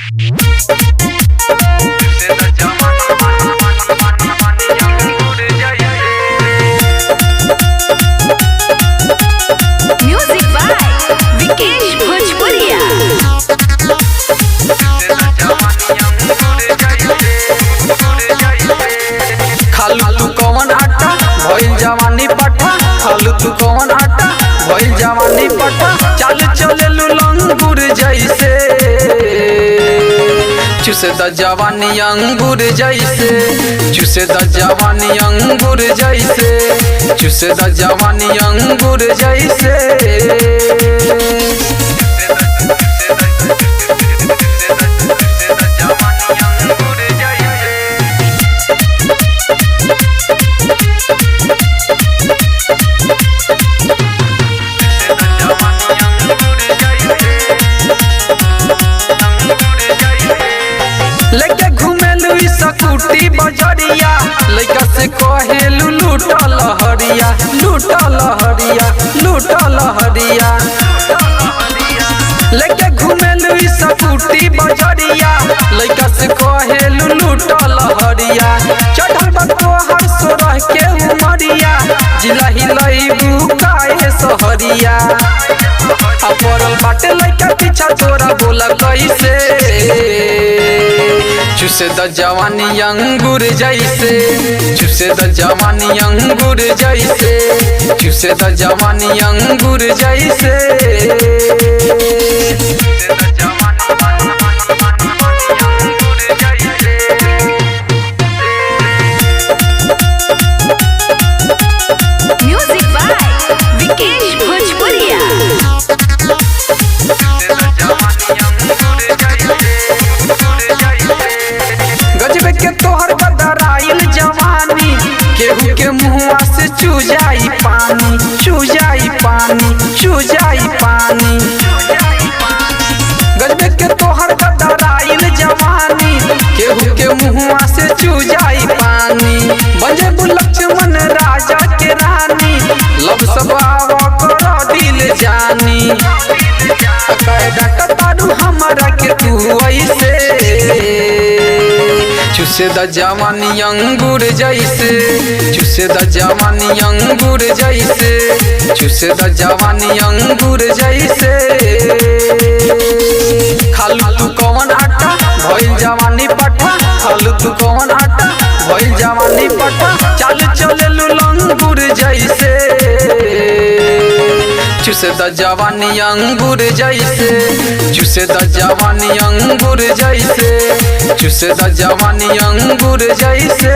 Music by Vikesh भोजपुरिया। खालू तू कौन आटा भइल जवानी पट्टा, खालू तू कौन आटा भइल जवानी पट्टा। चल चले लंगूर जैसे चुसे द जवानी अंगूर जैसे, चुसे द जवानी अंगूर जैसे, चुसे द जवानी अंगूर जैसे। लेके घुमेलू स्कूटी बजरिया, लइका से कहेलू लूटा लहरिया, लूटा लहरिया, लूटा लहरिया। लेके घुमेलू स्कूटी बजरिया, लइका से कहेलू लूटा लहरिया। चढ़ल बा तोहर सोरह के उमरिया, जिला हिलैबू काहे सहरिया। अपरल बाटे लइका पीछा तोरा बोला कैसे, चुसे द जवानी अंगूर जैसे, चुसे द जवानी अंगूर जैसे, चुसे द जवानी अंगूर जैसे। म्यूजिक बाय विकेश भोजपुरिया। गजबे के तोहर गदराइल जवानी, केहू के मुँहवा से चू जाई पानी, चू जाई पानी, चू जाई पानी। गजबे के तोहर गदराइल जवानी, केहू के मुँहवा से चू जाई पानी। बजे लक्ष्मण राजा के रानी, लब सबावा कर दिल जानी। तारू हमारा के तू ऐसे, चुसे द जवानी अंगूर जैसे, चुसे द जवानी अंगूर जैसे, चुसे द जवानी अंगूर जैसे। खालू तू कौन आटा भइल जवानी पट्टा, खालू तू कौन आटा भइल जवानी पट्टा। चल चले लंगूर जैसे, चुसे द जवानी अंगूर जैसे, चुसे द जवानी अंगूर जैसे, चुसे द जवानी अंगूर जैसे।